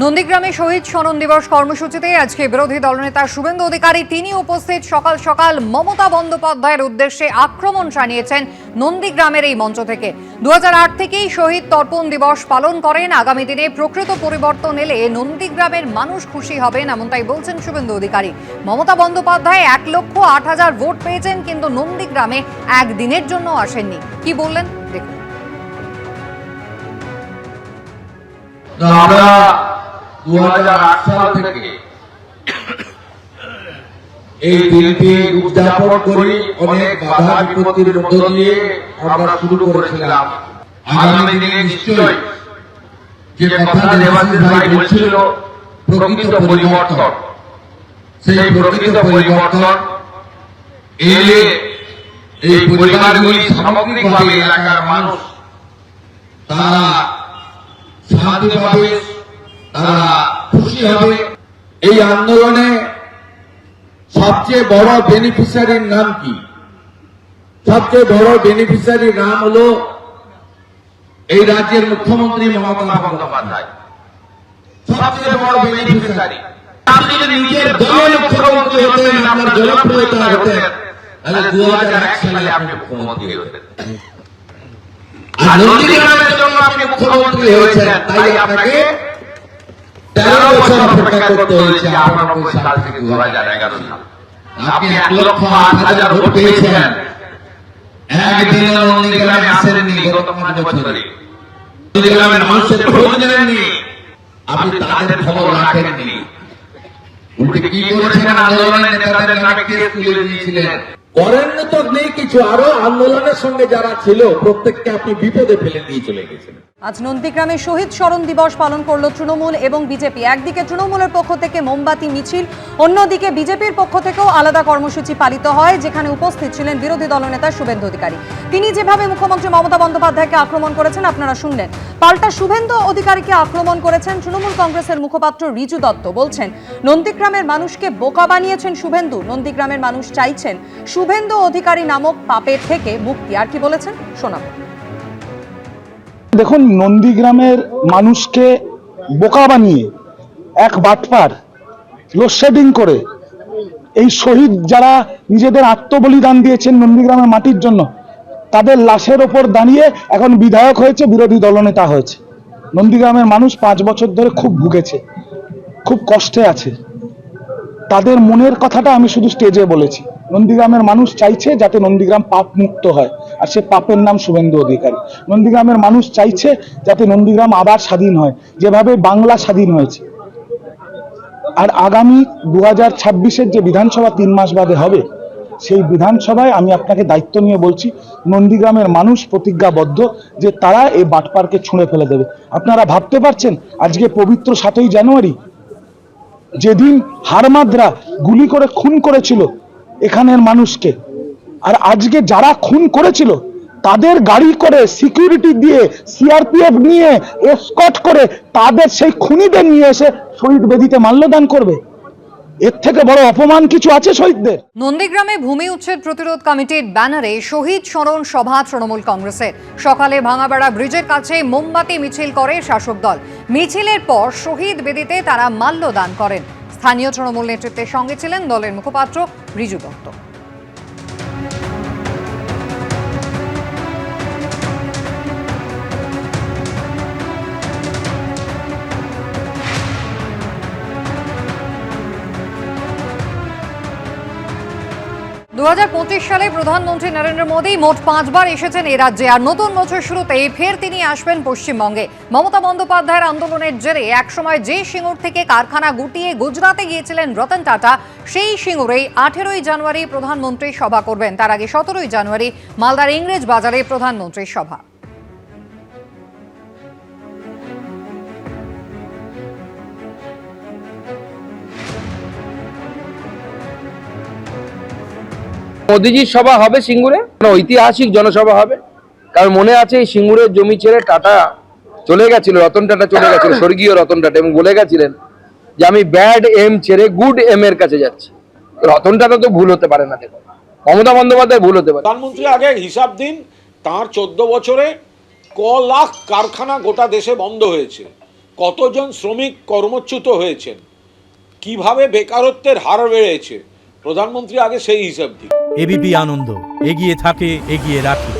নন্দীগ্রামে শহীদ স্মরণ দিবস কর্মসূচিতে আজকে বিরোধী দলনেতা শুভেন্দু অধিকারী তিনি উপস্থিত সকাল সকাল মমতা বন্দ্যোপাধ্যায়ের উদ্দেশ্যে আক্রমণ জানিয়েছেন নন্দীগ্রামের এই মঞ্চ থেকে। 2008 থেকেই শহীদ তর্পণ দিবস পালন করেন। আগামী দিনে প্রকৃত পরিবর্তন এলে নন্দীগ্রামের মানুষ খুশি হবেন, এমনটাই বলছেন শুভেন্দু অধিকারী। মমতা বন্দ্যোপাধ্যায় 1,08,000 ভোট পেয়েছেন, কিন্তু নন্দীগ্রামে একদিনের জন্য আসেননি। কি বললেন দেখুন। আমরা 2008 সাল থেকে এই দিনটি উদযাপন করি অনেক বাধা বিপত্তির মধ্য দিয়ে আমরা শুরু করেছিলাম। আগামী দিনে নিশ্চয়ই যে কথা দেবাশিস ভাই বলছিল প্রকৃত পরিবর্তন, সেই প্রকৃত পরিবর্তন এলে এই পরিবারগুলি সামগ্রিকভাবে এলাকার মানুষ তারা শান্তি পাবে, তারা খুশি হবে। এই আন্দোলনে সবচেয়ে বড় বেনিফিশিয়ারির নাম কি? সবচেয়ে বড় বেনিফিশিয়ারির নাম হলো এই রাজ্যের মুখ্যমন্ত্রী মমতা বন্দ্যোপাধ্যায়। সবচেয়ে বড় বেনিফিশিয়ারি। আপনি যদি নিজের দলের মুখ্যমন্ত্রী হতেন, আপনার জনপ্রিয়তা হতেন, তাহলে 2001 সালে আপনি মুখ্যমন্ত্রী হতেন। আর নন্দীগ্রামের জন্য আপনি মুখ্যমন্ত্রী হয়েছেন, তাই আপনাকে 13 বছর অপেক্ষা করতে হয়েছে 98 সাল থেকে 2011 সাল। আপনি 1,08,000 ভোট পেয়েছেন। একদিন নন্দীগ্রামে আসেননি গত 5 বছরে। নন্দীগ্রামের মানুষের খোঁজ নেননি, আপনি তাদের খবর রাখেননি। উল্টে কি করেছেন? আন্দোলনের নেতাদের নামে কেস তুলে দিয়েছিলেন। করেন তো নেই কিছু, আরো আন্দোলনের সঙ্গে যারা ছিল প্রত্যেককে আপনি বিপদে ফেলে দিয়ে চলে গেছেন। আজ নন্দীগ্রামে শহীদ স্মরণ দিবস পালন করল তৃণমূল এবং বিজেপি। একদিকে তৃণমূলের পক্ষ থেকে মোমবাতি মিছিল, অন্যদিকে বিজেপির পক্ষ থেকেও আলাদা কর্মসূচি পালিত হয়, যেখানে উপস্থিত ছিলেন বিরোধী দলনেতা শুভেন্দু অধিকারী। তিনি যেভাবে মুখ্যমন্ত্রী মমতা বন্দ্যোপাধ্যায়কে আক্রমণ করেছেন আপনারা শুনলেন, পাল্টা শুভেন্দু অধিকারীকে আক্রমণ করেছেন তৃণমূল কংগ্রেসের মুখপাত্র রিজু দত্ত। বলছেন নন্দীগ্রামের মানুষকে বোকা বানিয়েছেন শুভেন্দু, নন্দীগ্রামের মানুষ চাইছেন শুভেন্দু অধিকারী নামক পাপের থেকে মুক্তি। আর কি বলেছেন শোনাবো। দেখুন, নন্দীগ্রামের মানুষকে বোকা বানিয়ে এক বাটপার লোডশেডিং করে এই শহীদ যারা নিজেদের আত্মবলিদান দিয়েছেন নন্দীগ্রামের মাটির জন্য, তাদের লাশের ওপর দাঁড়িয়ে এখন বিধায়ক হয়েছে, বিরোধী দলনেতা হয়েছে। নন্দীগ্রামের মানুষ 5 বছর ধরে খুব ভুগেছে, খুব কষ্টে আছে। তাদের মনের কথাটা আমি শুধু স্টেজে বলেছি। নন্দীগ্রামের মানুষ চাইছে যাতে নন্দীগ্রাম পাপ মুক্ত হয়, আর সে পাপের নাম শুভেন্দু অধিকারী। নন্দীগ্রামের মানুষ চাইছে যাতে নন্দীগ্রাম আবার স্বাধীন হয়, যেভাবে বাংলা স্বাধীন হয়েছে। আর আগামী 2026-এর যে বিধানসভা 3 মাস বাদে হবে, সেই বিধানসভায় আমি আপনাকে দায়িত্ব নিয়ে বলছি, নন্দীগ্রামের মানুষ প্রতিজ্ঞাবদ্ধ যে তারা এই বাটপারকে ছুঁড়ে ফেলে দেবে। আপনারা ভাবতে পারছেন, আজকে পবিত্র 7ই জানুয়ারি, যেদিন হারমাদরা গুলি করে খুন করেছিল এখানের মানুষকে, আর আজকে যারা খুন করেছিল তাদের গাড়ি করে সিকিউরিটি দিয়ে সিআরপিএফ নিয়ে এসকর্ট করে তাদের সেই খুনিদের নিয়ে এসে শহীদ বেদিতে মাল্যদান করবে। এর থেকে বড় অপমান কিছু আছে শহীদদের? নন্দীগ্রামে ভূমি উচ্ছেদ প্রতিরোধ কমিটির ব্যানারে শহীদ স্মরণ সভা তৃণমূল কংগ্রেসের। সকালে ভাঙাবেড়া ব্রিজের কাছে মোমবাতি মিছিল করে শাসক দল। মিছিলের পর শহীদ বেদিতে তারা মাল্যদান করেন। স্থানীয় তৃণমূল নেতৃত্বের সঙ্গে ছিলেন দলের মুখপাত্র রিজু দত্ত। 2025 সালে প্রধানমন্ত্রী নরেন্দ্র মোদী মোট 5 বার এসেছেন এই রাজ্যে, আর নতুন বছর শুরুতে ফের তিনি আসবেন পশ্চিমবঙ্গে। মমতা বন্দ্যোপাধ্যায়ের আন্দোলনের জেরে একসময় যে সিঙ্গুর থেকে কারখানা গুটিয়ে গুজরাটে গিয়েছিলেন রতন টাটা, সেই সিঙ্গুরেই 18ই জানুয়ারি প্রধানমন্ত্রী সভা করবেন। তার আগে 17ই জানুয়ারি মালদার ইংরেজ বাজারে প্রধানমন্ত্রীর সভা। মোদিজির সভা হবে সিঙ্গুরে, ঐতিহাসিক জনসভা হবে। কারণ মনে আছে এই সিঙ্গুরের জমি ছেড়ে টাটা চলে গেছিল, রতন টাটা চলে গেছিল, স্বর্গীয় রতন টাটা, এবং বলে গেছিলেন যে আমি ব্যাড এম ছেড়ে গুড এম এর কাছে যাচ্ছি। রতন টাটা তো ভুল হতে পারে না, দেখো মমতা বন্দ্যোপাধ্যায় ভুল হতে পারে। প্রধানমন্ত্রী আগে হিসাব দিন, তার 14 বছরে ক লাখ কারখানা গোটা দেশে বন্ধ হয়েছে, ক কতজন শ্রমিক কর্মচ্যুত হয়েছেন, কিভাবে বেকারত্বের হার বেড়েছে, প্রধানমন্ত্রী আগে সেই হিসাব দিন। এবিপি আনন্দ, এগিয়ে থাকে, এগিয়ে রাখে।